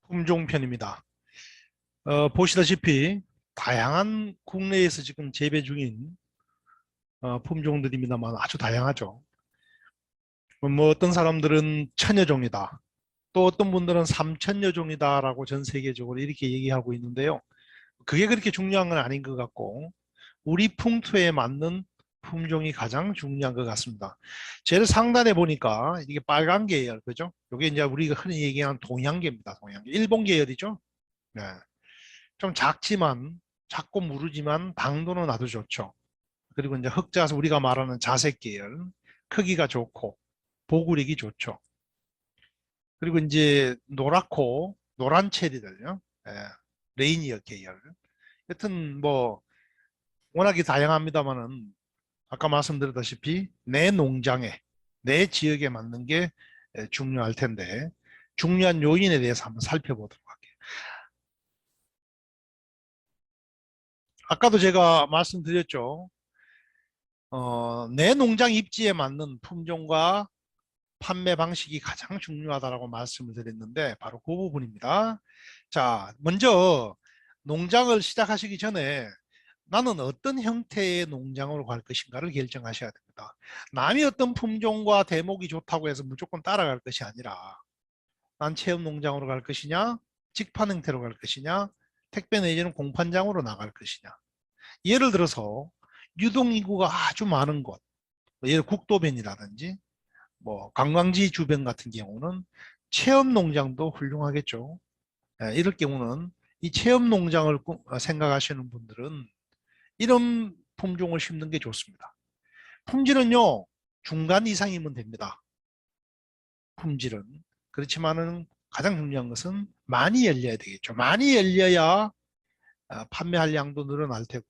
품종편입니다. 보시다시피 다양한 국내에서 지금 재배 중인 품종들입니다만 아주 다양하죠. 뭐 어떤 사람들은 천여 종이다. 또 어떤 분들은 3천여 종이다라고 전 세계적으로 이렇게 얘기하고 있는데요. 그게 그렇게 중요한 건 아닌 것 같고 우리 풍토에 맞는 품종이 가장 중요한 것 같습니다. 제일 상단에 보니까 이게 빨간 계열, 그죠? 이게 이제 우리가 흔히 얘기하는 동양계입니다. 동양계. 일본 계열이죠. 네. 좀 작고 무르지만 당도는 아주 좋죠. 그리고 이제 흑자서 우리가 말하는 자색 계열, 크기가 좋고 보구력이 좋죠. 그리고 이제 노랗고 노란 체리들요. 예, 레이니어 계열. 여튼 뭐 워낙에 다양합니다만은 아까 말씀드렸다시피 내 농장에 내 지역에 맞는 게 중요할 텐데 중요한 요인에 대해서 한번 살펴보도록 할게요. 아까도 제가 말씀드렸죠. 내 농장 입지에 맞는 품종과 판매 방식이 가장 중요하다고 말씀을 드렸는데 바로 그 부분입니다. 자, 먼저 농장을 시작하시기 전에 나는 어떤 형태의 농장으로 갈 것인가를 결정하셔야 됩니다. 남이 어떤 품종과 대목이 좋다고 해서 무조건 따라갈 것이 아니라 난 체험 농장으로 갈 것이냐, 직판 형태로 갈 것이냐, 택배 내지는 공판장으로 나갈 것이냐. 예를 들어서 유동인구가 아주 많은 곳, 예를 국도변이라든지 뭐 관광지 주변 같은 경우는 체험 농장도 훌륭하겠죠. 이럴 경우는 이 체험 농장을 생각하시는 분들은 이런 품종을 심는 게 좋습니다. 품질은요, 중간 이상이면 됩니다. 품질은. 그렇지만은 가장 중요한 것은 많이 열려야 되겠죠. 많이 열려야 판매할 양도 늘어날 테고.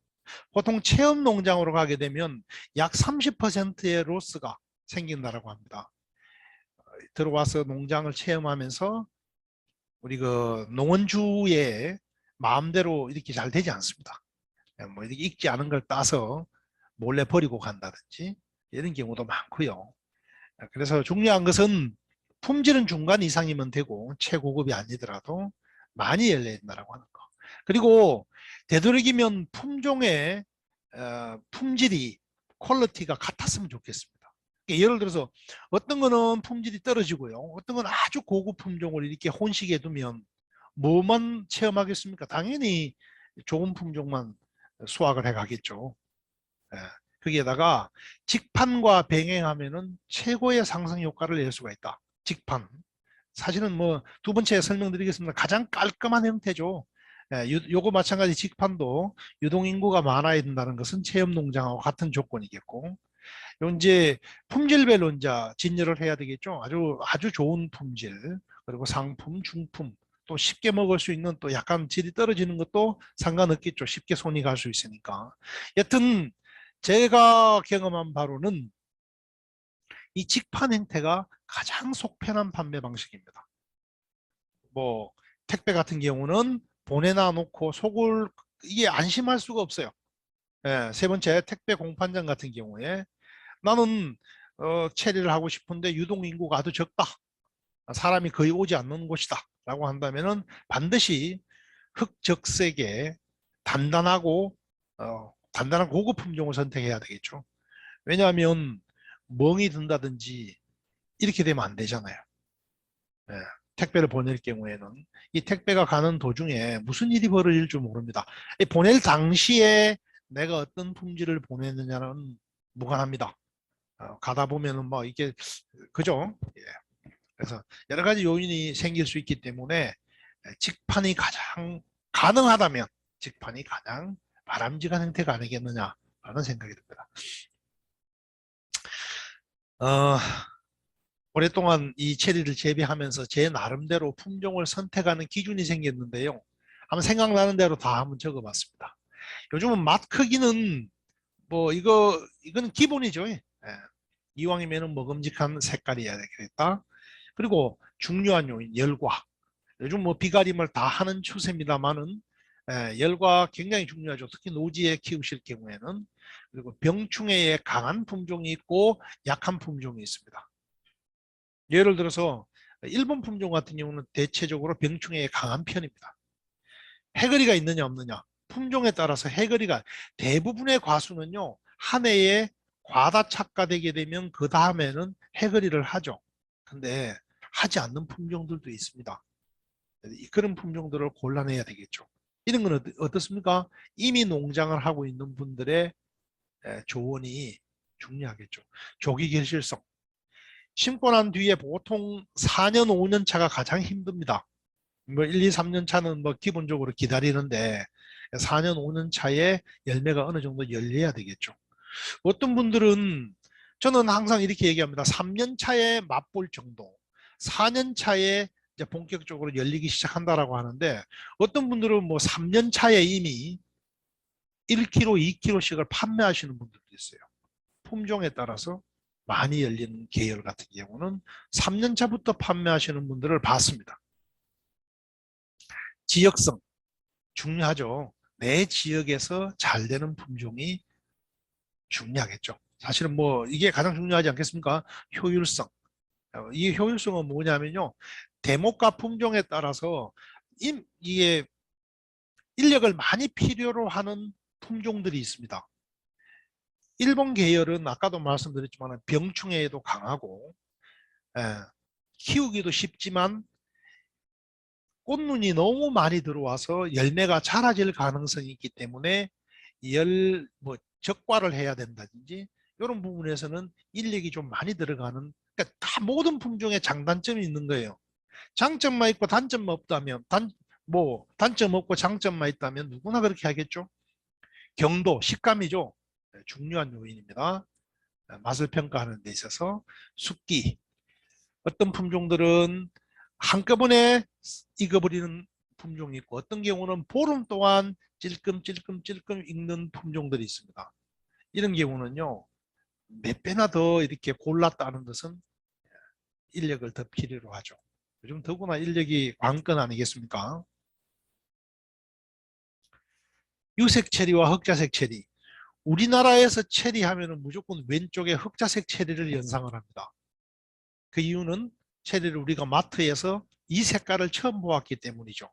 보통 체험 농장으로 가게 되면 약 30%의 로스가 생긴다라고 합니다. 들어와서 농장을 체험하면서 우리 그 농원주의 마음대로 이렇게 잘 되지 않습니다. 뭐 이렇게 익지 않은 걸 따서 몰래 버리고 간다든지 이런 경우도 많고요. 그래서 중요한 것은 품질은 중간 이상이면 되고 최고급이 아니더라도 많이 열려야 된다고 하는 거. 그리고 되도록이면 품종의 품질이 퀄리티가 같았으면 좋겠습니다. 그러니까 예를 들어서 어떤 거는 품질이 떨어지고요. 어떤 건 아주 고급 품종을 이렇게 혼식해 두면 뭐만 체험하겠습니까? 당연히 좋은 품종만 수확을 해 가겠죠. 예. 거기에다가 직판과 병행하면은 최고의 상승 효과를 낼 수가 있다. 직판. 사실은 뭐 두 번째 설명드리겠습니다. 가장 깔끔한 형태죠. 요거 마찬가지 직판도 유동인구가 많아야 된다는 것은 체험농장하고 같은 조건이겠고, 요 이제 품질별로 이제 진열을 해야 되겠죠. 아주 좋은 품질, 그리고 상품, 중품, 또 쉽게 먹을 수 있는 또 약간 질이 떨어지는 것도 상관없겠죠. 쉽게 손이 갈 수 있으니까. 여튼 제가 경험한 바로는 이 직판 형태가 가장 속편한 판매 방식입니다. 뭐 택배 같은 경우는 보내놔 놓고 속을 이게 안심할 수가 없어요. 세 번째 택배 공판장 같은 경우에 나는 체리를 하고 싶은데 유동인구가 아주 적다. 사람이 거의 오지 않는 곳이다. 라고 한다면은 반드시 흑적색의 단단하고 단단한 고급 품종을 선택해야 되겠죠. 왜냐하면 멍이 든다든지 이렇게 되면 안 되잖아요. 예, 택배를 보낼 경우에는 이 택배가 가는 도중에 무슨 일이 벌어질 줄 모릅니다. 보낼 당시에 내가 어떤 품질을 보냈느냐는 무관합니다. 가다 보면은 뭐 이게 그죠? 예. 그래서 여러 가지 요인이 생길 수 있기 때문에 직판이 가장 가능하다면 직판이 가장 바람직한 형태가 아니겠느냐라는 생각이 듭니다. 어, 오랫동안 이 체리를 재배하면서 제 나름대로 품종을 선택하는 기준이 생겼는데요. 한번 생각나는 대로 다 한번 적어봤습니다. 요즘은 맛 크기는 뭐 이거는 기본이죠. 예. 이왕이면은 먹음직한 색깔이어야 되겠다. 그리고 중요한 요인 열과. 요즘 뭐 비가림을 다 하는 추세입니다만은 열과 굉장히 중요하죠. 특히 노지에 키우실 경우에는. 그리고 병충해에 강한 품종이 있고 약한 품종이 있습니다. 예를 들어서 일본 품종 같은 경우는 대체적으로 병충해에 강한 편입니다. 해거리가 있느냐 없느냐. 품종에 따라서 해거리가 대부분의 과수는요. 한 해에 과다 착과되게 되면 그 다음에는 해거리를 하죠. 근데 하지 않는 품종들도 있습니다. 그런 품종들을 골라내야 되겠죠. 이런 건 어떻습니까? 이미 농장을 하고 있는 분들의 조언이 중요하겠죠. 조기 결실성. 심고 난 뒤에 보통 4년, 5년 차가 가장 힘듭니다. 뭐 1, 2, 3년 차는 뭐 기본적으로 기다리는데 4년, 5년 차에 열매가 어느 정도 열려야 되겠죠. 어떤 분들은 저는 항상 이렇게 얘기합니다. 3년 차에 맛볼 정도, 4년 차에 이제 본격적으로 열리기 시작한다라고 하는데 어떤 분들은 뭐 3년 차에 이미 1kg, 2kg씩을 판매하시는 분들도 있어요. 품종에 따라서 많이 열리는 계열 같은 경우는 3년 차부터 판매하시는 분들을 봤습니다. 지역성 중요하죠. 내 지역에서 잘 되는 품종이 중요하겠죠. 사실은 뭐 이게 가장 중요하지 않겠습니까? 효율성. 이 효율성은 뭐냐면요. 대목과 품종에 따라서 이게 인력을 많이 필요로 하는 품종들이 있습니다. 일본 계열은 아까도 말씀드렸지만 병충해에도 강하고 키우기도 쉽지만 꽃눈이 너무 많이 들어와서 열매가 자라질 가능성이 있기 때문에 뭐 적과를 해야 된다든지 이런 부분에서는 인력이 좀 많이 들어가는 그러니까 다 모든 품종에 장단점이 있는 거예요. 장점만 있고 단점만 없다면 뭐 단점 없고 장점만 있다면 누구나 그렇게 하겠죠. 경도, 식감이죠. 중요한 요인입니다. 맛을 평가하는 데 있어서 숙기. 어떤 품종들은 한꺼번에 익어버리는 품종이 있고 어떤 경우는 보름 동안 찔끔찔끔찔끔 익는 품종들이 있습니다. 이런 경우는요. 몇 배나 더 이렇게 골랐다는 것은 인력을 더 필요로 하죠. 요즘 더구나 인력이 관건 아니겠습니까? 유색 체리와 흑자색 체리. 우리나라에서 체리 하면은 무조건 왼쪽에 흑자색 체리를 연상을 합니다. 그 이유는 체리를 우리가 마트에서 이 색깔을 처음 보았기 때문이죠.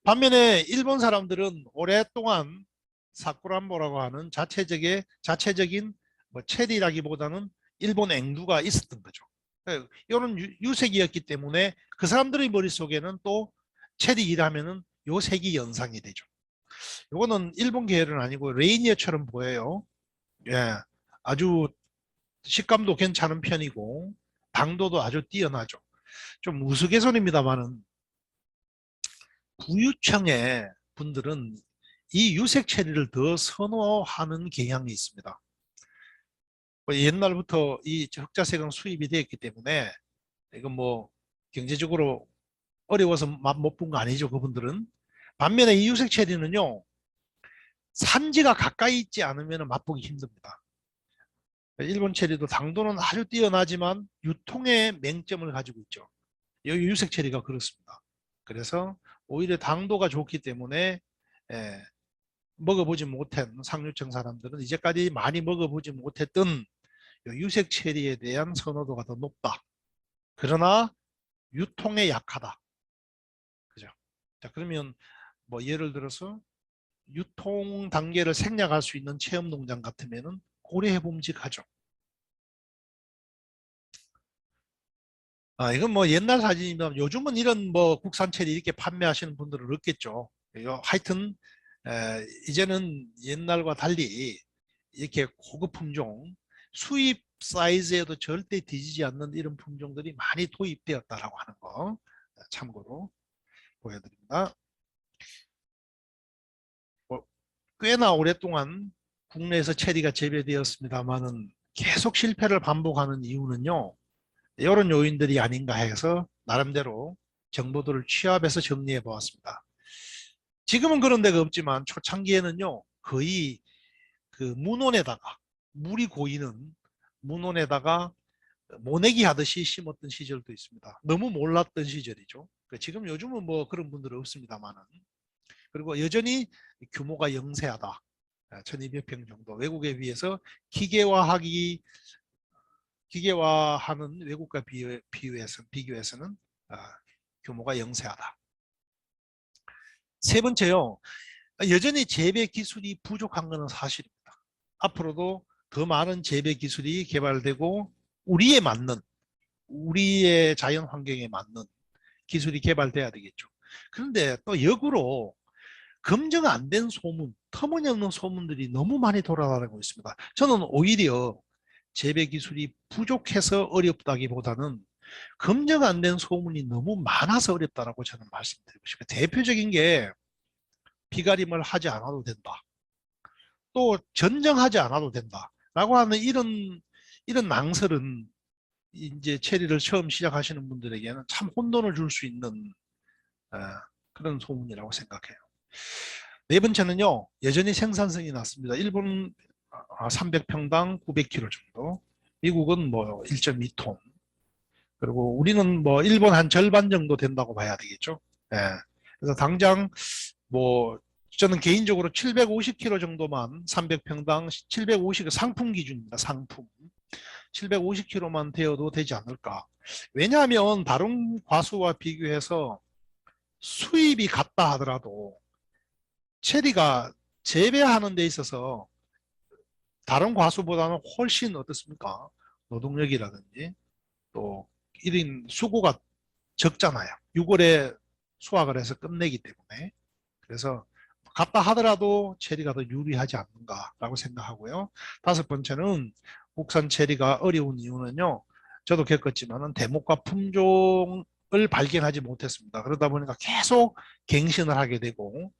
반면에 일본 사람들은 오랫동안 사쿠란보라고 하는 자체적인 뭐 체리라기보다는 일본 앵두가 있었던 거죠. 이런 유색이었기 때문에 그 사람들의 머릿속에는 또 체리라면은 요 색이 연상이 되죠. 요거는 일본 계열은 아니고 레이니어처럼 보여요. 예, 아주 식감도 괜찮은 편이고 당도도 아주 뛰어나죠. 좀 우스갯소리입니다만은 부유층의 분들은 이 유색 체리를 더 선호하는 경향이 있습니다. 뭐 옛날부터 이 흑자색은 수입이 되었기 때문에 이건 뭐 경제적으로 어려워서 맛 못 본 거 아니죠, 그분들은. 반면에 이 유색 체리는요, 산지가 가까이 있지 않으면 맛보기 힘듭니다. 일본 체리도 당도는 아주 뛰어나지만 유통의 맹점을 가지고 있죠. 여기 유색 체리가 그렇습니다. 그래서 오히려 당도가 좋기 때문에 예, 먹어보지 못한 상류층 사람들은 이제까지 많이 먹어보지 못했던 유색 체리에 대한 선호도가 더 높다. 그러나 유통에 약하다. 그죠? 자, 그러면 뭐 예를 들어서 유통 단계를 생략할 수 있는 체험 농장 같으면은 고려해 봄직하죠. 이건 뭐 옛날 사진이면 요즘은 이런 뭐 국산 체리 이렇게 판매하시는 분들은 없겠죠. 하여튼 이제는 옛날과 달리 이렇게 고급 품종 수입 사이즈에도 절대 뒤지지 않는 이런 품종들이 많이 도입되었다라고 하는 거 참고로 보여드립니다. 뭐 꽤나 오랫동안 국내에서 체리가 재배되었습니다만은 계속 실패를 반복하는 이유는요. 이런 요인들이 아닌가 해서 나름대로 정보들을 취합해서 정리해 보았습니다. 지금은 그런 데가 없지만 초창기에는요. 거의 그 문온에다가 물이 고이는 문온에다가 모내기 하듯이 심었던 시절도 있습니다. 너무 몰랐던 시절이죠. 지금 요즘은 뭐 그런 분들은 없습니다만은. 그리고 여전히 규모가 영세하다. 1200평 정도. 외국에 비해서 기계화하는 외국과 비교해서는 규모가 영세하다. 세 번째요. 여전히 재배 기술이 부족한 것은 사실입니다. 앞으로도 더 많은 재배 기술이 개발되고 우리의 자연 환경에 맞는 기술이 개발돼야 되겠죠. 그런데 또 역으로 검증 안 된 소문, 터무니없는 소문들이 너무 많이 돌아다니고 있습니다. 저는 오히려 재배 기술이 부족해서 어렵다기보다는 검증 안 된 소문이 너무 많아서 어렵다라고 저는 말씀드리고 싶어요. 대표적인 게 비가림을 하지 않아도 된다. 또 전정하지 않아도 된다라고 하는 이런 낭설은 이제 체리를 처음 시작하시는 분들에게는 참 혼돈을 줄 수 있는 그런 소문이라고 생각해요. 네 번째는요, 여전히 생산성이 낮습니다. 일본 300평당 900kg 정도, 미국은 뭐 1.2톤, 그리고 우리는 뭐 일본 한 절반 정도 된다고 봐야 되겠죠. 예. 그래서 당장 뭐 저는 개인적으로 750kg 정도만 300평당 750 상품 기준입니다. 상품 750kg만 되어도 되지 않을까. 왜냐하면 다른 과수와 비교해서 수입이 같다 하더라도 체리가 재배하는 데 있어서 다른 과수보다는 훨씬 어떻습니까? 노동력이라든지 또 1인 수고가 적잖아요. 6월에 수확을 해서 끝내기 때문에. 그래서 같다 하더라도 체리가 더 유리하지 않는가라고 생각하고요. 다섯 번째는 국산 체리가 어려운 이유는요. 저도 겪었지만은 대목과 품종을 발견하지 못했습니다. 그러다 보니까 계속 갱신을 하게 되고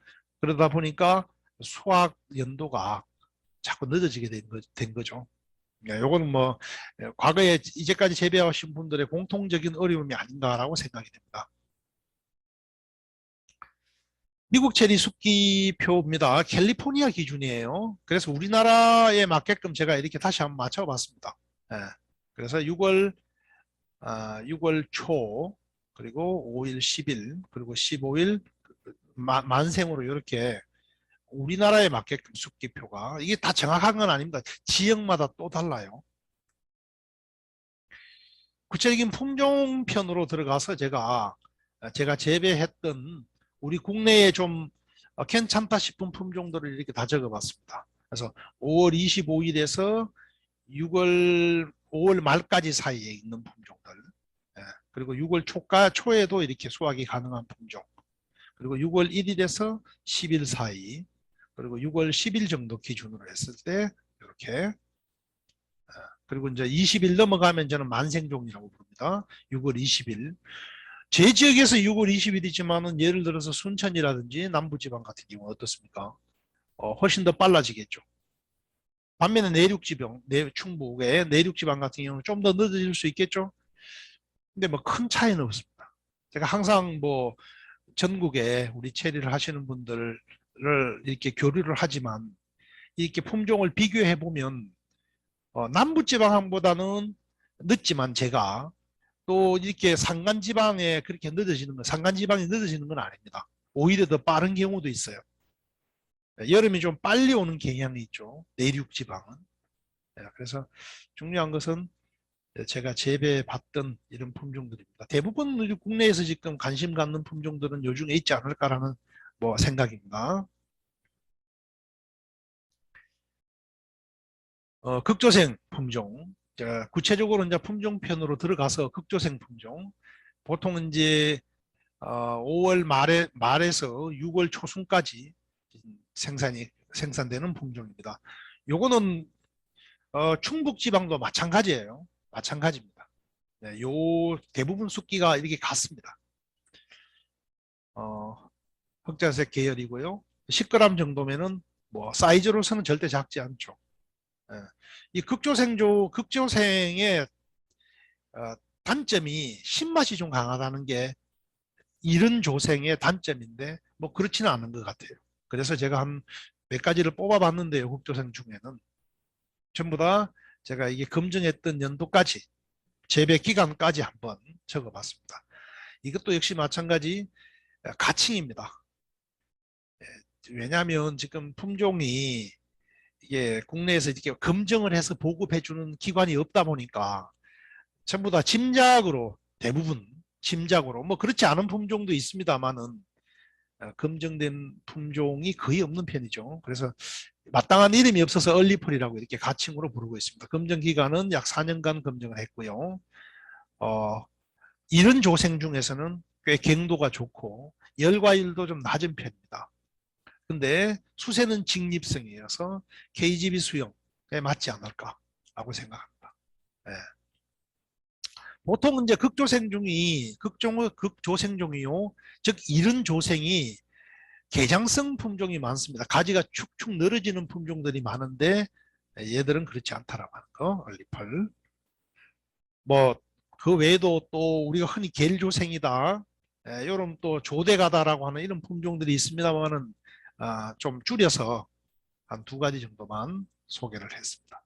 그러다 보니까 수확 연도가 자꾸 늦어지게 된 거죠. 요거는 뭐 과거에 이제까지 재배하신 분들의 공통적인 어려움이 아닌가라고 생각이 됩니다. 미국 체리 숙기표입니다. 캘리포니아 기준이에요. 그래서 우리나라에 맞게끔 제가 이렇게 다시 한번 맞춰봤습니다. 예. 그래서 6월 초, 그리고 5일, 10일, 그리고 15일 만생으로 이렇게 우리나라에 맞게끔 숙기표가 이게 다 정확한 건 아닙니다. 지역마다 또 달라요. 구체적인 품종편으로 들어가서 제가 재배했던 우리 국내에 좀 괜찮다 싶은 품종들을 이렇게 다 적어봤습니다. 그래서 5월 25일에서 5월 말까지 사이에 있는 품종들, 그리고 6월 초에도 이렇게 수확이 가능한 품종, 그리고 6월 1일에서 10일 사이, 그리고 6월 10일 정도 기준으로 했을 때 이렇게, 그리고 이제 20일 넘어가면 저는 만생종이라고 부릅니다. 6월 20일. 제 지역에서 6월 20일이지만은 예를 들어서 순천이라든지 남부지방 같은 경우 어떻습니까? 훨씬 더 빨라지겠죠. 반면에 충북의 내륙지방 같은 경우는 좀 더 늦어질 수 있겠죠. 근데 뭐 큰 차이는 없습니다. 제가 항상 뭐 전국에 우리 체리를 하시는 분들을 이렇게 교류를 하지만 이렇게 품종을 비교해 보면 남부지방보다는 늦지만 제가 또 이렇게 산간지방에 그렇게 산간지방이 늦어지는 건 아닙니다. 오히려 더 빠른 경우도 있어요. 여름이 좀 빨리 오는 경향이 있죠. 내륙지방은. 그래서 중요한 것은 제가 재배해봤던 이런 품종들입니다. 대부분 우리 국내에서 지금 관심 갖는 품종들은 요 중에 있지 않을까라는 뭐 생각입니다. 극조생 품종. 구체적으로 이제 품종편으로 들어가서 극조생 품종. 보통 이제 5월 말에서 6월 초순까지 생산되는 품종입니다. 요거는 충북 지방도 마찬가지예요. 마찬가지입니다. 네, 요 대부분 숙기가 이렇게 같습니다. 흑자색 계열이고요. 10g 정도면은 뭐 사이즈로서는 절대 작지 않죠. 예. 이 극조생의 어, 단점이 신맛이 좀 강하다는 게 이른 조생의 단점인데 뭐 그렇지는 않은 것 같아요. 그래서 제가 한 몇 가지를 뽑아봤는데요. 극조생 중에는 전부 다 제가 이게 검증했던 연도까지 재배 기간까지 한번 적어봤습니다. 이것도 역시 마찬가지 가칭입니다. 왜냐하면 지금 품종이 이게 국내에서 이렇게 검증을 해서 보급해주는 기관이 없다 보니까 전부 다 짐작으로 대부분 짐작으로. 뭐 그렇지 않은 품종도 있습니다만은 검증된 품종이 거의 없는 편이죠. 그래서 마땅한 이름이 없어서 얼리펄이라고 이렇게 가칭으로 부르고 있습니다. 검증 기간은 약 4년간 검증을 했고요. 어, 이른 조생 중에서는 꽤 경도가 좋고 열과율도 좀 낮은 편입니다. 근데 수세는 직립성이어서 KGB 수용에 맞지 않을까라고 생각합니다. 예. 보통 이제 극조생종이요. 즉 이른 조생이 개장성 품종이 많습니다. 가지가 축축 늘어지는 품종들이 많은데 얘들은 그렇지 않다라고 하는 거. 얼리펄. 뭐 그 외에도 또 우리가 흔히 겔조생이다. 이런 또 조대가다라고 하는 이런 품종들이 있습니다만은 좀 줄여서 한 두 가지 정도만 소개를 했습니다.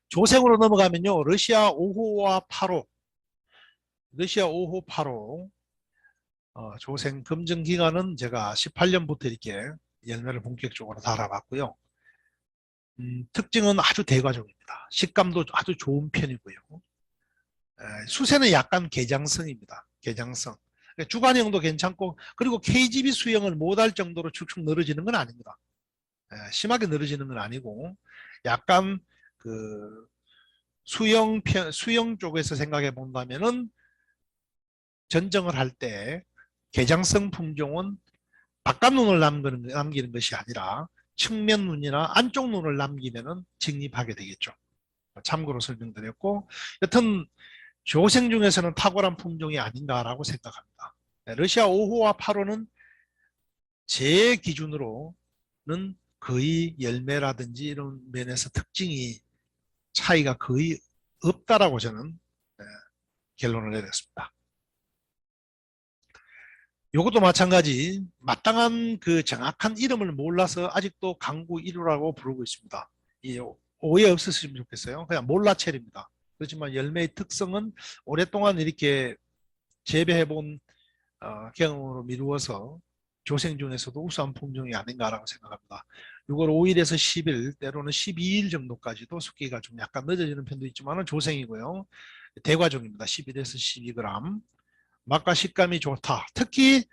조생으로 넘어가면요. 러시아 5호와 8호. 러시아 5호, 8호. 조생 검증 기간은 제가 18년부터 이렇게 열매를 본격적으로 달아봤고요. 특징은 아주 대과종입니다. 식감도 아주 좋은 편이고요. 수세는 약간 개장성입니다. 개장성. 주관형도 괜찮고 그리고 KGB 수형을 못할 정도로 축축 늘어지는 건 아닙니다. 심하게 늘어지는 건 아니고 약간 그 수형 쪽에서 생각해 본다면은 전정을 할 때 개장성 품종은 바깥 눈을 남기는 것이 아니라 측면 눈이나 안쪽 눈을 남기면은 직립하게 되겠죠. 참고로 설명드렸고 여튼 조생 중에서는 탁월한 품종이 아닌가라고 생각합니다. 러시아 5호와 8호는 제 기준으로는 거의 열매라든지 이런 면에서 특징이 차이가 거의 없다라고 저는 결론을 내렸습니다. 이것도 마찬가지 마땅한 그 정확한 이름을 몰라서 아직도 강구 1호라고 부르고 있습니다. 이 오해 없으시면 좋겠어요. 그냥 몰라첼입니다. 그렇지만 열매의 특성은 오랫동안 이렇게 재배해본 경험으로 미루어서 조생 중에서도 우수한 품종이 아닌가라고 생각합니다. 6월 5일에서 10일, 때로는 12일 정도까지도 숙기가 좀 약간 늦어지는 편도 있지만 조생이고요. 대과종입니다. 11에서 12g. 맛과 식감이 좋다. 특히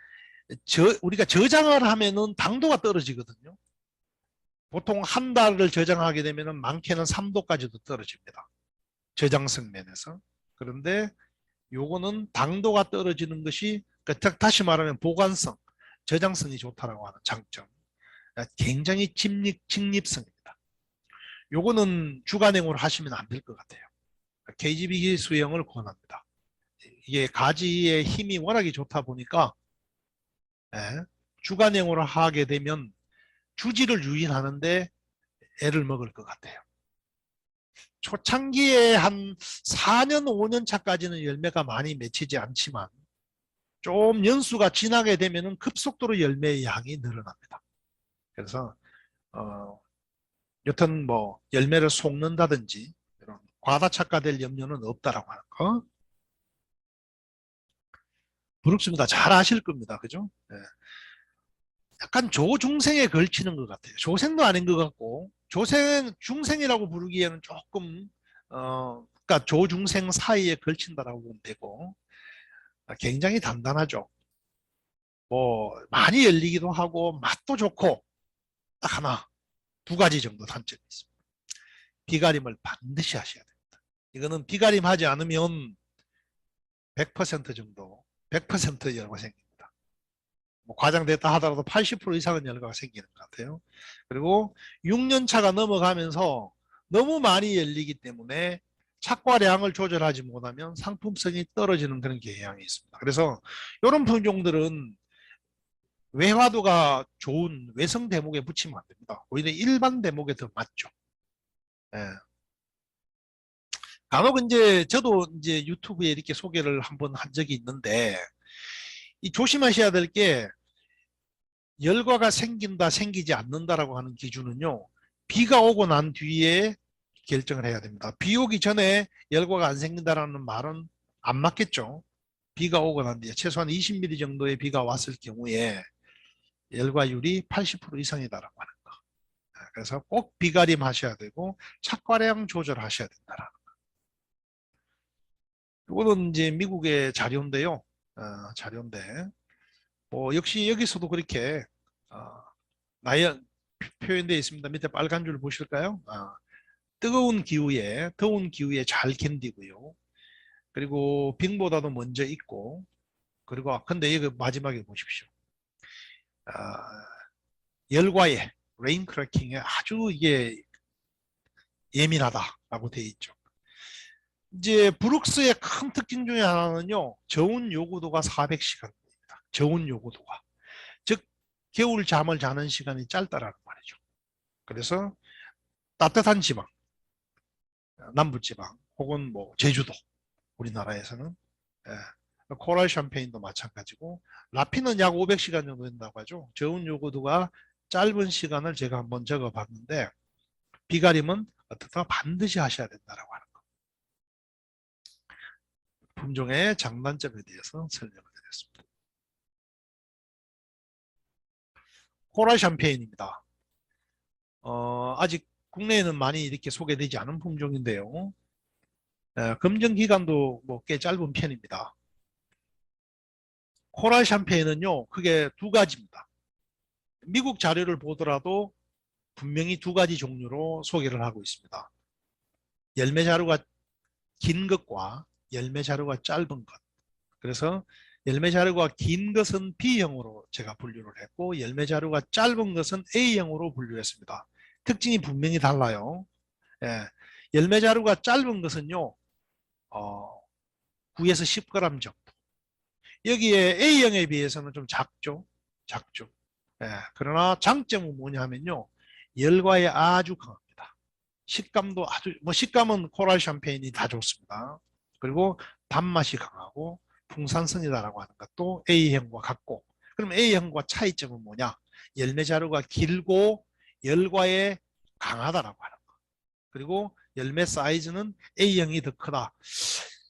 우리가 저장을 하면은 당도가 떨어지거든요. 보통 한 달을 저장하게 되면은 많게는 3도까지도 떨어집니다. 저장성 면에서. 그런데 요거는 당도가 떨어지는 것이 다시 말하면 보관성, 저장성이 좋다라고 하는 장점. 굉장히 직립성입니다. 요거는 주간행으로 하시면 안 될 것 같아요. KGB 수형을 권합니다. 이게 가지의 힘이 워낙에 좋다 보니까 주간행으로 하게 되면 주지를 유인하는데 애를 먹을 것 같아요. 초창기에 한 4년, 5년 차까지는 열매가 많이 맺히지 않지만 좀 연수가 지나게 되면 급속도로 열매의 양이 늘어납니다. 그래서 여튼 뭐 열매를 속는다든지 이런 과다착과될 염려는 없다라고 하는 거. 부럽습니다. 잘 아실 겁니다. 그죠? 네. 약간 조중생에 걸치는 것 같아요. 조생도 아닌 것 같고 중생이라고 부르기에는 조금 그러니까 조중생 사이에 걸친다라고 보면 되고 굉장히 단단하죠. 뭐 많이 열리기도 하고 맛도 좋고 딱 하나 두 가지 정도 단점이 있습니다. 비가림을 반드시 하셔야 됩니다. 이거는 비가림 하지 않으면 100% 정도 100% 열과 생깁니다. 뭐 과장됐다 하더라도 80% 이상은 열과가 생기는 것 같아요. 그리고 6년 차가 넘어가면서 너무 많이 열리기 때문에 착과량을 조절하지 못하면 상품성이 떨어지는 그런 경향이 있습니다. 그래서 이런 품종들은 외화도가 좋은 외성 대목에 붙이면 안 됩니다. 오히려 일반 대목에 더 맞죠. 예. 간혹 이제 저도 이제 유튜브에 이렇게 소개를 한번 한 적이 있는데 이 조심하셔야 될 게 열과가 생긴다, 생기지 않는다라고 하는 기준은요. 비가 오고 난 뒤에 결정을 해야 됩니다. 비 오기 전에 열과가 안 생긴다라는 말은 안 맞겠죠. 비가 오고 난 뒤에 최소한 20mm 정도의 비가 왔을 경우에 열과율이 80% 이상이다라고 하는 거. 그래서 꼭 비가림 하셔야 되고 착과량 조절하셔야 된다. 이거는 이제 미국의 자료인데요. 자료인데 역시 여기서도 그렇게 나연 표현되어 있습니다. 밑에 빨간 줄 보실까요? 뜨거운 기후에 더운 기후에 잘 견디고요. 그리고 빙보다도 먼저 있고 그리고 근데 이거 마지막에 보십시오. 아, 열과에 레인 크래킹에 아주 이게 예민하다라고 되어 있죠. 이제 브룩스의 큰 특징 중에 하나는요. 저온 요구도가 400시간입니다. 저온 요구도가. 즉 겨울 잠을 자는 시간이 짧다라는 말이죠. 그래서 따뜻한 지방, 남부지방 혹은 뭐 제주도 우리나라에서는 코랄 샴페인도 마찬가지고 라피는 약 500시간 정도 된다고 하죠. 저온 요구도가 짧은 시간을 제가 한번 적어 봤는데 비가림은 어떻다 반드시 하셔야 된다라고 하는 거. 품종의 장단점에 대해서 설명을 드렸습니다. 코랄 샴페인입니다. 아직 국내에는 많이 이렇게 소개되지 않은 품종인데요. 검증 기간도 뭐 꽤 짧은 편입니다. 코랄 샴페인은요, 크게 두 가지입니다. 미국 자료를 보더라도 분명히 두 가지 종류로 소개를 하고 있습니다. 열매 자루가 긴 것과 열매 자루가 짧은 것. 그래서 열매 자루가 긴 것은 B형으로 제가 분류를 했고 열매 자루가 짧은 것은 A형으로 분류했습니다. 특징이 분명히 달라요. 예, 열매 자루가 짧은 것은요. 9에서 10g 정도. 여기에 A형에 비해서는 좀 작죠. 작죠. 예, 그러나 장점은 뭐냐면요. 열과에 아주 강합니다. 식감도 아주 뭐 식감은 코랄 샴페인이 다 좋습니다. 그리고 단맛이 강하고 풍산성이다라고 하는 것도 A형과 같고 그럼 A형과 차이점은 뭐냐? 열매 자루가 길고 열과에 강하다라고 하는 거. 그리고 열매 사이즈는 A형이 더 크다.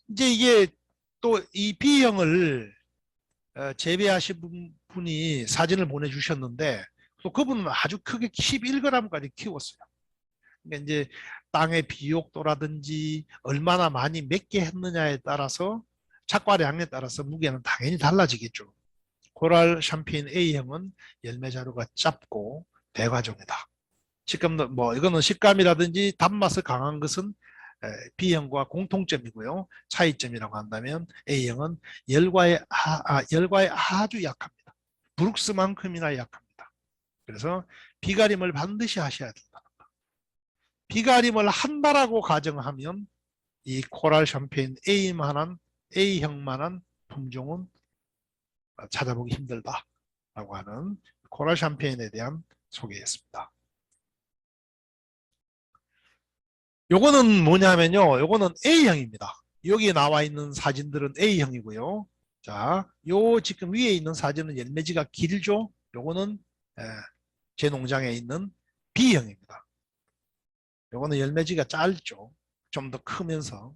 이제 이게 또 이 B형을 재배하신 분이 사진을 보내주셨는데 또 그분은 아주 크게 11g까지 키웠어요. 그러니까 이제 땅의 비옥도라든지 얼마나 많이 맺게 했느냐에 따라서 착과량에 따라서 무게는 당연히 달라지겠죠. 코랄 샴페인 A형은 열매 자루가 짧고 대과종이다. 식감도 뭐 이거는 식감이라든지 단맛이 강한 것은 B형과 공통점이고요. 차이점이라고 한다면 A형은 열과에 아주 약합니다. 브룩스만큼이나 약합니다. 그래서 비가림을 반드시 하셔야 된다. 비가림을 한다라고 가정하면 이 코랄 샴페인 A형만한 품종은 찾아보기 힘들다라고 하는 코랄 샴페인에 대한 소개였습니다. 요거는 뭐냐면요. 요거는 A형입니다. 여기 나와 있는 사진들은 A형이고요. 자, 요 지금 위에 있는 사진은 열매지가 길죠. 요거는 제 농장에 있는 B형입니다. 요거는 열매지가 짧죠. 좀 더 크면서.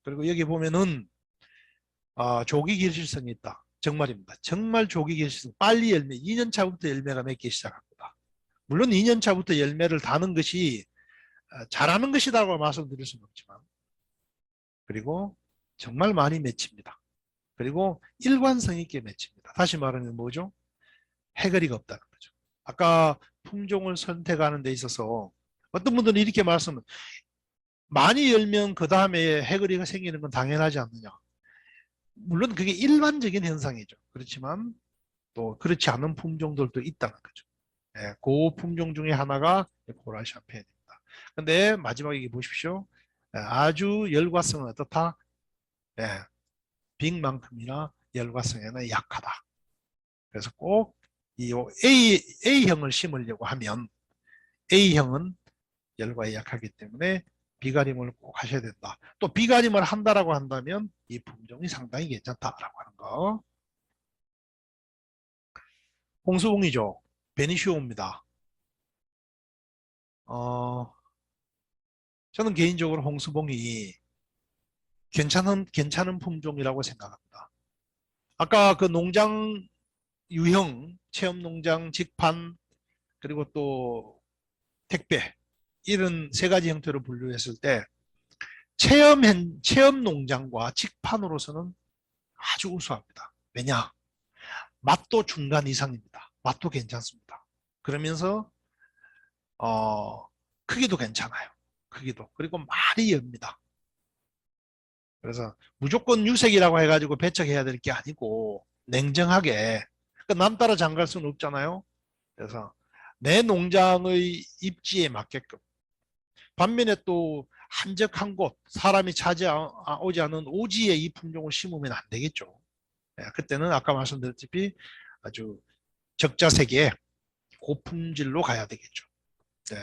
그리고 여기 보면은 조기 결실성이 있다. 정말입니다. 정말 조기 결실성. 빨리 열매. 2년 차부터 열매가 맺기 시작합니다. 물론 2년 차부터 열매를 다는 것이 잘하는 것이라고 말씀드릴 수는 없지만 그리고 정말 많이 맺힙니다. 그리고 일관성 있게 맺힙니다. 다시 말하면 뭐죠? 해거리가 없다는 거죠. 아까 품종을 선택하는 데 있어서 어떤 분들은 이렇게 말씀을 많이 열면 그 다음에 해거리가 생기는 건 당연하지 않느냐. 물론 그게 일반적인 현상이죠. 그렇지만 또 그렇지 않은 품종들도 있다는 거죠. 예, 그 품종 중에 하나가 코랄 샴페인입니다. 근데 마지막에 보십시오. 아주 열과성은 어떻다? 예, 빅만큼이나 열과성에는 약하다. 그래서 꼭 이 A형을 심으려고 하면 A형은 열과에 약하기 때문에 비가림을 꼭 하셔야 된다. 또 비가림을 한다라고 한다면 이 품종이 상당히 괜찮다라고 하는 거. 홍수봉이죠. 베니시오입니다. 저는 개인적으로 홍수봉이 괜찮은 품종이라고 생각합니다. 아까 그 농장 유형, 체험 농장, 직판, 그리고 또 택배 이런 세 가지 형태로 분류했을 때 체험 농장과 직판으로서는 아주 우수합니다. 왜냐? 맛도 중간 이상입니다. 맛도 괜찮습니다. 그러면서 크기도 괜찮아요. 크기도. 그리고 많이 엽니다. 그래서 무조건 유색이라고 해가지고 배척해야 될 게 아니고 냉정하게 남 따라 장갈 수는 없잖아요. 그래서 내 농장의 입지에 맞게끔 반면에 또 한적한 곳 사람이 찾아오지 않은 오지에 이 품종을 심으면 안 되겠죠. 그때는 아까 말씀드렸다시피 아주 적자세계 고품질로 가야 되겠죠. 네.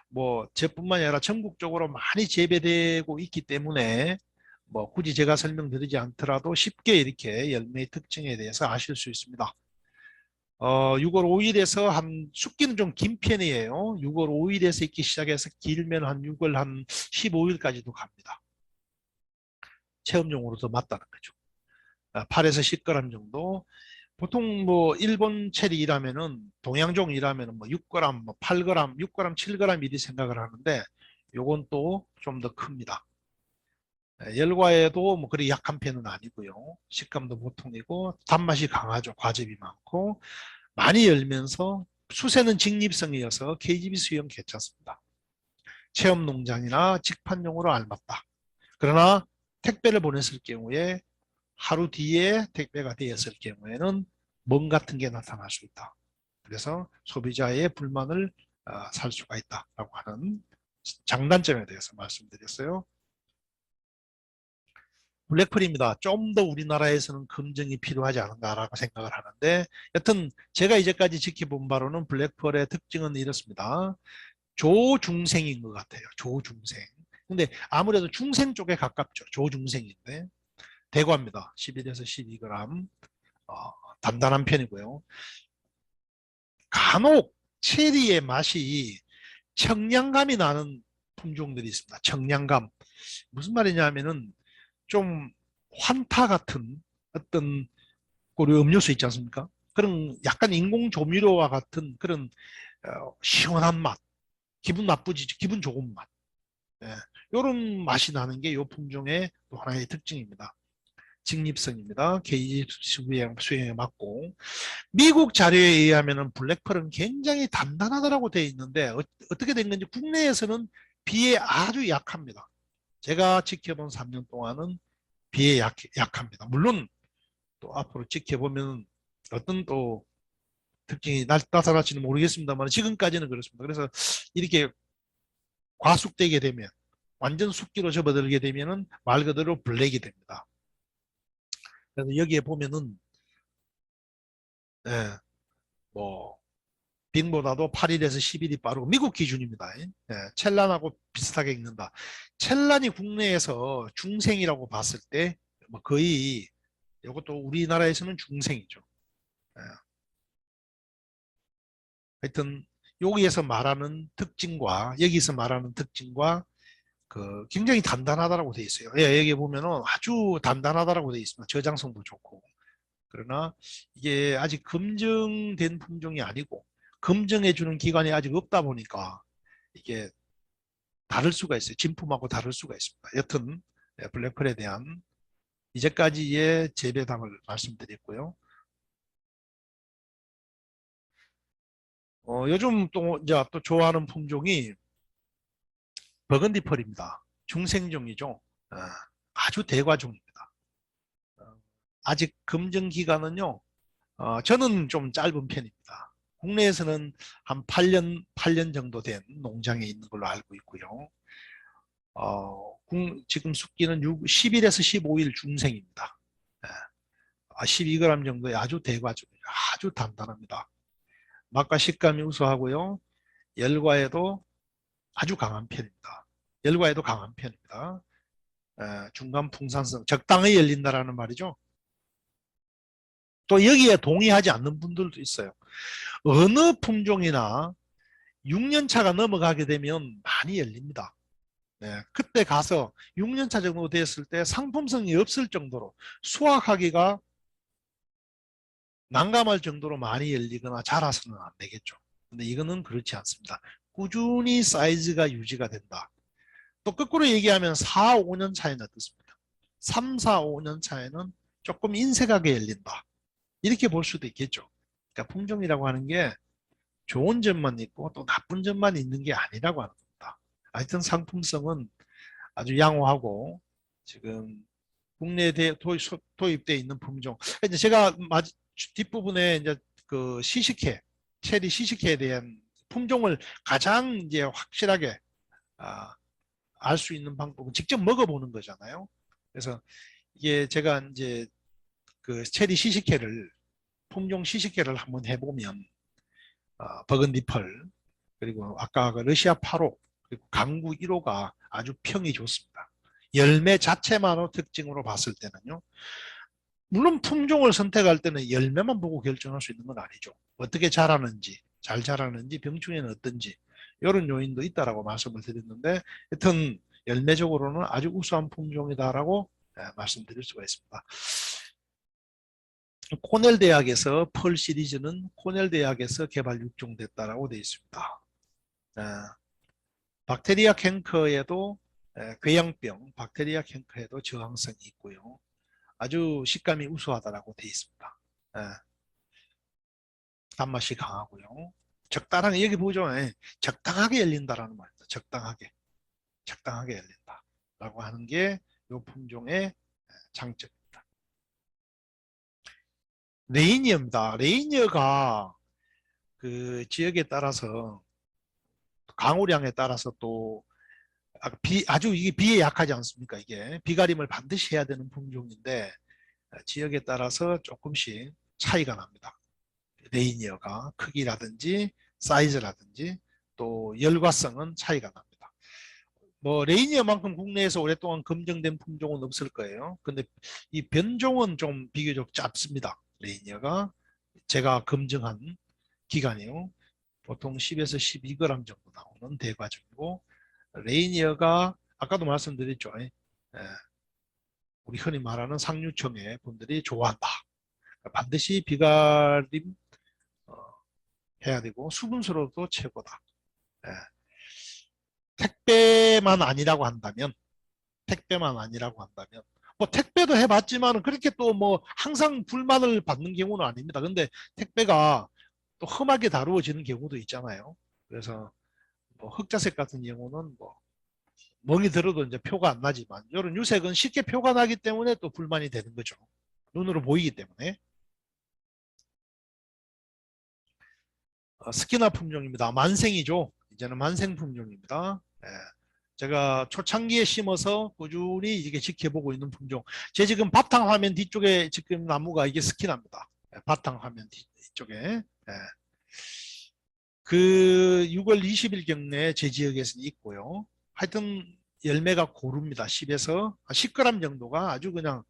뭐 저뿐만이 아니라 전국적으로 많이 재배되고 있기 때문에 뭐 굳이 제가 설명드리지 않더라도 쉽게 이렇게 열매의 특징에 대해서 아실 수 있습니다. 6월 5일에서 한 숙기는 좀 긴 편이에요. 6월 5일에서 익기 시작해서 길면 한 6월 한 15일까지도 갑니다. 체험용으로 더 맞다는 거죠. 8에서 10g 정도. 보통 뭐 일본 체리라면은 동양종이라면은 뭐 6g, 뭐 8g, 6g, 7g 이리 생각을 하는데 요건 또 좀 더 큽니다. 열과에도 뭐 그리 약한 편은 아니고요. 식감도 보통이고 단맛이 강하죠. 과즙이 많고 많이 열면서 수세는 직립성이어서 KGB 수용 괜찮습니다. 체험 농장이나 직판용으로 알맞다. 그러나 택배를 보냈을 경우에 하루 뒤에 택배가 되었을 경우에는 멍 같은 게 나타날 수 있다. 그래서 소비자의 불만을 살 수가 있다라고 하는 장단점에 대해서 말씀드렸어요. 블랙펄입니다. 좀 더 우리나라에서는 검증이 필요하지 않은가라고 생각을 하는데 여튼 제가 이제까지 지켜본 바로는 블랙펄의 특징은 이렇습니다. 조중생인 것 같아요. 조중생. 근데 아무래도 중생 쪽에 가깝죠. 조중생인데 대과입니다. 11에서 12g. 단단한 편이고요. 간혹 체리의 맛이 청량감이 나는 품종들이 있습니다. 청량감. 무슨 말이냐면은 좀 환타 같은 어떤 우리 음료수 있지 않습니까? 그런 약간 인공 조미료와 같은 그런 시원한 맛, 기분 나쁘지, 기분 좋은 맛. 예, 이런 맛이 나는 게 이 품종의 또 하나의 특징입니다. 직립성입니다. 게이지 수행에 맞고 미국 자료에 의하면 블랙펄은 굉장히 단단하다고 되어 있는데 어떻게 된 건지 국내에서는 비에 아주 약합니다. 제가 지켜본 3년 동안은 비에 약합니다. 물론 또 앞으로 지켜보면 어떤 또 특징이 나타날지는 모르겠습니다만 지금까지는 그렇습니다. 그래서 이렇게 과숙되게 되면 완전 숙기로 접어들게 되면은 말 그대로 블랙이 됩니다. 그래서 여기에 보면은 예, 뭐 빙보다도 8일에서 10일이 빠르고 미국 기준입니다. 예, 첼란하고 비슷하게 읽는다. 첼란이 국내에서 중생이라고 봤을 때뭐 거의 이것도 우리나라에서는 중생이죠. 예, 하여튼 여기에서 말하는 특징과 여기서 말하는 특징과 그 굉장히 단단하다라고 되어 있어요. 예, 여기 보면은 아주 단단하다라고 되어 있습니다. 저장성도 좋고. 그러나 이게 아직 검증된 품종이 아니고 검증해 주는 기관이 아직 없다 보니까 이게 다를 수가 있어요. 진품하고 다를 수가 있습니다. 여튼 블랙펄에 대한 이제까지의 재배담을 말씀드렸고요. 요즘 또 이제 또 좋아하는 품종이 버건디 펄입니다. 중생종이죠. 아주 대과종입니다. 어, 아직 검증 기간은요. 저는 좀 짧은 편입니다. 국내에서는 한 8년 정도 된 농장에 있는 걸로 알고 있고요. 지금 숙기는 10일에서 15일 중생입니다. 12g 정도의 아주 대과종이에요. 아주 단단합니다. 맛과 식감이 우수하고요. 열과에도 아주 강한 편입니다. 열과에도 강한 편입니다. 중간 풍산성, 적당히 열린다라는 말이죠. 또 여기에 동의하지 않는 분들도 있어요. 어느 품종이나 6년 차가 넘어가게 되면 많이 열립니다. 네, 그때 가서 6년 차 정도 됐을 때 상품성이 없을 정도로 수확하기가 난감할 정도로 많이 열리거나 자라서는 안 되겠죠. 근데 이거는 그렇지 않습니다. 꾸준히 사이즈가 유지가 된다. 또 거꾸로 얘기하면 4, 5년 차에는 어떻습니까? 3, 4, 5년 차에는 조금 인색하게 열린다. 이렇게 볼 수도 있겠죠. 그러니까 품종이라고 하는 게 좋은 점만 있고 또 나쁜 점만 있는 게 아니라고 하는 겁니다. 하여튼 상품성은 아주 양호하고 지금 국내에 도입되어 있는 품종. 이제 제가 뒷부분에 이제 그 시식회, 체리 시식회에 대한 품종을 가장 이제 확실하게 알 수 있는 방법은 직접 먹어보는 거잖아요. 그래서 이게 제가 이제 그 체리 시식회를 품종 시식회를 한번 해보면 버건디 펄 그리고 아까 그 러시아 8호 그리고 강구 1호가 아주 평이 좋습니다. 열매 자체만으로 특징으로 봤을 때는요. 물론 품종을 선택할 때는 열매만 보고 결정할 수 있는 건 아니죠. 어떻게 자라는지, 잘 자라는지, 병충해는 어떤지 이런 요인도 있다라고 말씀을 드렸는데 하여튼 열매적으로는 아주 우수한 품종이다라고 말씀드릴 수가 있습니다. 코넬 대학에서 펄 시리즈는 코넬 대학에서 개발 육종됐다라고 되어 있습니다. 박테리아 캔커에도 궤양병, 박테리아 캔커에도 저항성이 있고요. 아주 식감이 우수하다라고 되어 있습니다. 단맛이 강하고요. 적당하게 여기 보죠. 적당하게 열린다라는 말입니다. 적당하게 열린다라고 하는 게 이 품종의 장점입니다. 레이니어입니다. 레이니어가 그 지역에 따라서 강우량에 따라서 또 아주 이게 비에 약하지 않습니까? 이게 비가림을 반드시 해야 되는 품종인데 지역에 따라서 조금씩 차이가 납니다. 레이니어가 크기라든지 사이즈라든지 또 열과성은 차이가 납니다. 뭐 레이니어만큼 국내에서 오랫동안 검증된 품종은 없을 거예요. 근데 이 변종은 좀 비교적 짧습니다. 레이니어가 제가 검증한 기간이요. 보통 10에서 12g 정도 나오는 대과종이고 레이니어가 아까도 말씀드렸죠. 우리 흔히 말하는 상류층의 분들이 좋아한다. 반드시 비가림 해야 되고 수분수로도 최고다. 택배만 아니라고 한다면 뭐 택배도 해봤지만 그렇게 또 뭐 항상 불만을 받는 경우는 아닙니다. 근데 택배가 또 험하게 다루어지는 경우도 있잖아요. 그래서 뭐 흑자색 같은 경우는 뭐 멍이 들어도 이제 표가 안 나지만 이런 유색은 쉽게 표가 나기 때문에 또 불만이 되는 거죠. 눈으로 보이기 때문에. 스키나 품종입니다. 만생이죠. 이제는 만생 품종입니다. 제가 초창기에 심어서 꾸준히 이게 지켜보고 있는 품종. 제 지금 바탕화면 뒤쪽에 지금 나무가 이게 스키나입니다. 바탕화면 뒤쪽에. 그 6월 20일 경내 제 지역에서는 있고요. 하여튼 열매가 고릅니다. 10에서 10g 정도가 아주 그냥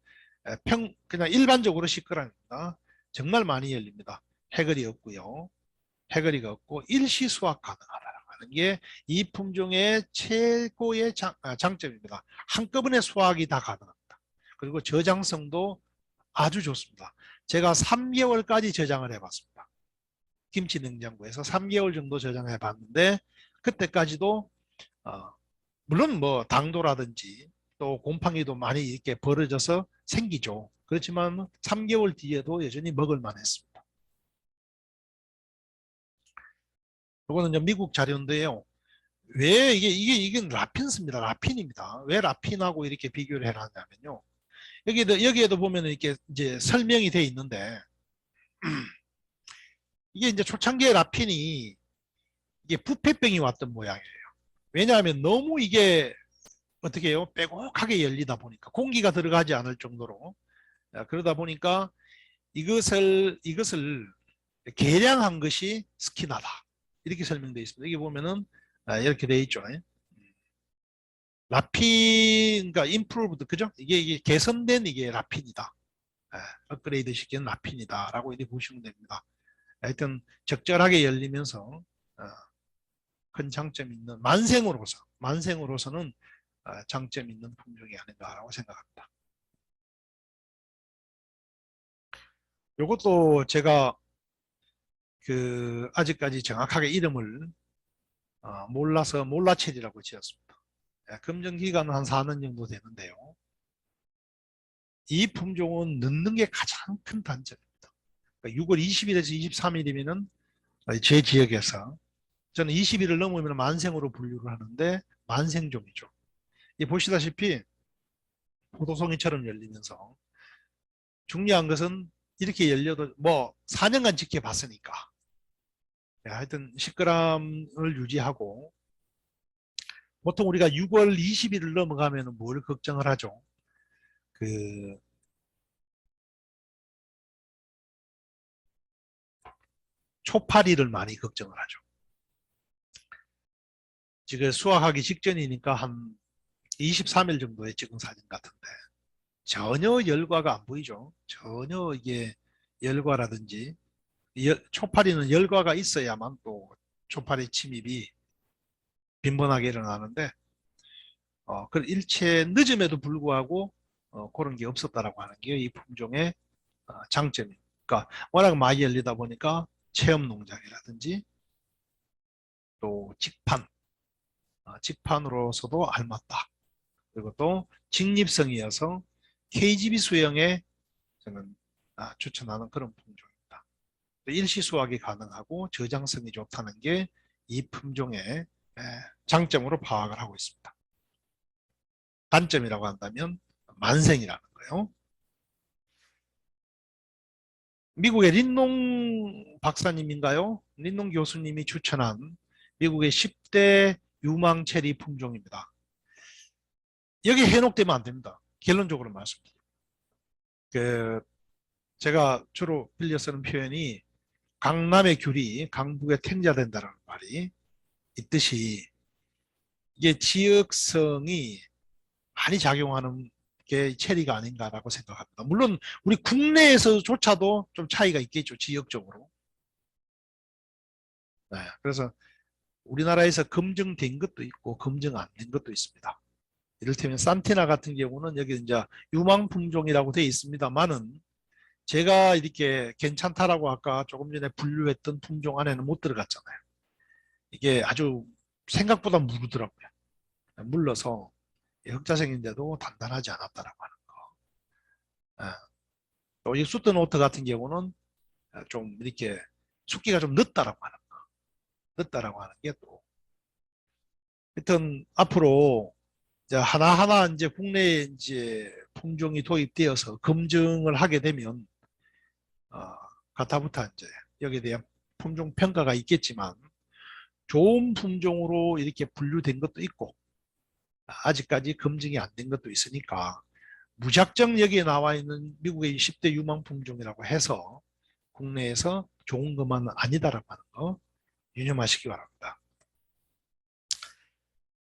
그냥 일반적으로 10g입니다. 정말 많이 열립니다. 해거리 없고요. 해거리가 없고 일시 수확 가능하다는 게 이 품종의 최고의 장점입니다. 한꺼번에 수확이 다 가능합니다. 그리고 저장성도 아주 좋습니다. 제가 3개월까지 저장을 해봤습니다. 김치 냉장고에서 3개월 정도 저장해 봤는데 그때까지도 물론 뭐 당도라든지 또 곰팡이도 많이 이렇게 벌어져서 생기죠. 그렇지만 3개월 뒤에도 여전히 먹을 만했습니다. 이거는 이제 미국 자료인데요. 왜 이게 라핀스입니다. 라핀입니다. 왜 라핀하고 이렇게 비교를 해놨냐면요. 여기에도 보면 이렇게 이제 설명이 돼 있는데 이게 이제 초창기에 라핀이 이게 부패병이 왔던 모양이에요. 왜냐하면 너무 이게 어떻게 해요? 빼곡하게 열리다 보니까 공기가 들어가지 않을 정도로 그러다 보니까 이것을 개량한 것이 스키나다. 이렇게 설명되어 있습니다. 여기 보면은 이렇게 되어 있죠. 라핀, 그러니까 임프루브드, 그죠? 이게 개선된 이게 라핀이다. 업그레이드 시킨 라핀이다라고 이렇게 보시면 됩니다. 하여튼 적절하게 열리면서 큰 장점이 있는 만생으로서는 장점 있는 품종이 아닌가라고 생각합니다. 이것도 제가 그 아직까지 정확하게 이름을 몰라서 몰라첼이라고 지었습니다. 검증 기간은 한 4년 정도 되는데요. 이 품종은 늦는 게 가장 큰 단점입니다. 그러니까 6월 20일에서 23일이면은 제 지역에서 저는 20일을 넘으면 만생으로 분류를 하는데 만생종이죠. 이 보시다시피 포도송이처럼 열리면서 중요한 것은 이렇게 열려도 뭐 4년간 지켜봤으니까 하여튼 10g을 유지하고 보통 우리가 6월 20일을 넘어가면 뭘 걱정을 하죠? 그 초파리를 많이 걱정을 하죠. 지금 수확하기 직전이니까 한 23일 정도에 찍은 사진 같은데 전혀 열과가 안 보이죠. 전혀 이게 열과라든지 초파리는 열과가 있어야만 또 초파리 침입이 빈번하게 일어나는데 그 일체 늦음에도 불구하고 그런 게 없었다라고 하는 게 이 품종의 장점입니다. 그러니까 워낙 많이 열리다 보니까 체험 농장이라든지 또 직판으로서도 알맞다. 그리고 또 직립성이어서 KGB 수영에 저는 추천하는 그런 품종입니다. 일시 수확이 가능하고 저장성이 좋다는 게 이 품종의 장점으로 파악을 하고 있습니다. 단점이라고 한다면 만생이라는 거예요. 미국의 린농 박사님인가요? 린농 교수님이 추천한 미국의 10대 유망 체리 품종입니다. 여기 해독되면 안 됩니다. 결론적으로 말씀드립니다. 제가 주로 빌려 쓰는 표현이 강남의 귤이 강북의 탱자된다는 말이 있듯이 이게 지역성이 많이 작용하는 게 체리가 아닌가라고 생각합니다. 물론 우리 국내에서조차도 좀 차이가 있겠죠. 지역적으로. 네, 그래서 우리나라에서 검증된 것도 있고 검증 안 된 것도 있습니다. 이를테면 산티나 같은 경우는 여기 이제 유망 품종이라고 되어 있습니다만은 제가 이렇게 괜찮다라고 아까 조금 전에 분류했던 품종 안에는 못 들어갔잖아요. 이게 아주 생각보다 무르더라고요. 물러서 흑자색인데도 단단하지 않았다라고 하는 거. 또이 수트노트 같은 경우는 좀 이렇게 숙기가 좀 늦다라고 하는 거. 늦다라고 하는 게 또. 하여튼 앞으로 이제 하나하나 이제 국내에 이제 품종이 도입되어서 검증을 하게 되면 어, 가타부타 이제 여기에 대한 품종 평가가 있겠지만 좋은 품종으로 이렇게 분류된 것도 있고 아직까지 검증이 안 된 것도 있으니까 무작정 여기에 나와 있는 미국의 10대 유망 품종이라고 해서 국내에서 좋은 것만은 아니다라고 하는 거 유념하시기 바랍니다.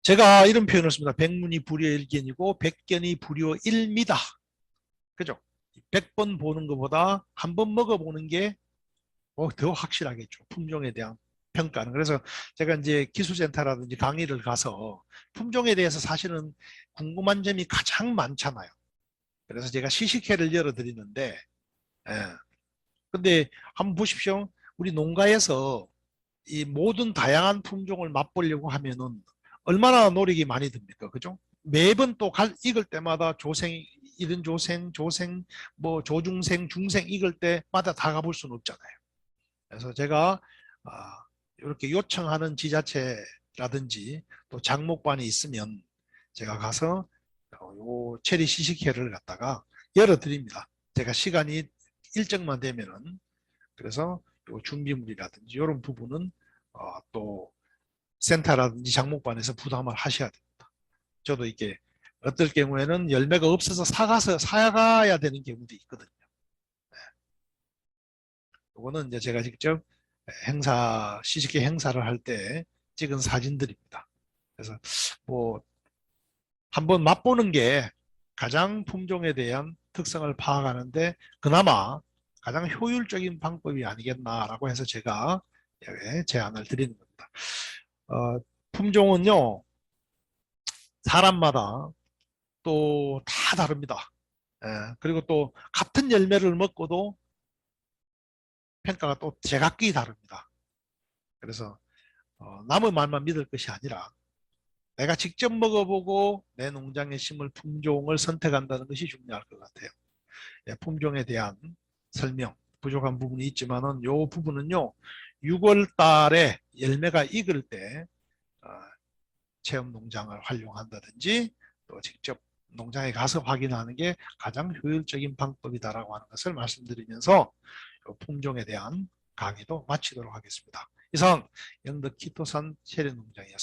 제가 이런 표현을 씁니다. 백문이 불여일견이고 백견이 불여일미다. 그죠? 100번 보는 것보다 한 번 먹어보는 게 더 확실하겠죠. 품종에 대한 평가는. 그래서 제가 이제 기술센터라든지 강의를 가서 품종에 대해서 사실은 궁금한 점이 가장 많잖아요. 그래서 제가 시식회를 열어드리는데, 예. 근데 한번 보십시오. 우리 농가에서 이 모든 다양한 품종을 맛보려고 하면은 얼마나 노력이 많이 듭니까? 그죠? 매번 또 익을 때마다 이른 조생, 뭐 조중생, 중생 익을 때마다 다 가볼 수는 없잖아요. 그래서 제가 이렇게 요청하는 지자체라든지 또 장목반이 있으면 제가 가서 요 체리 시식회를 갖다가 열어드립니다. 제가 시간이 일정만 되면은 그래서 요 준비물이라든지 이런 부분은 또 센터라든지 장목반에서 부담을 하셔야 됩니다. 저도 이게 어떨 경우에는 열매가 없어서 사가야 되는 경우도 있거든요. 이거는 이제 제가 직접 시식회 행사를 할 때 찍은 사진들입니다. 그래서 뭐 한번 맛보는 게 가장 품종에 대한 특성을 파악하는데 그나마 가장 효율적인 방법이 아니겠나라고 해서 제가 제안을 드리는 겁니다. 품종은요 사람마다 또 다 다릅니다. 그리고 또 같은 열매를 먹고도 평가가 또 제각기 다릅니다. 그래서 남의 말만 믿을 것이 아니라 내가 직접 먹어보고 내 농장에 심을 품종을 선택한다는 것이 중요할 것 같아요. 예, 품종에 대한 설명 부족한 부분이 있지만은 요 부분은요 6월 달에 열매가 익을 때 체험 농장을 활용한다든지 또 직접 농장에 가서 확인하는 게 가장 효율적인 방법이다라고 하는 것을 말씀드리면서 품종에 대한 강의도 마치도록 하겠습니다. 이상 영덕 키토산 체리 농장이었습니다.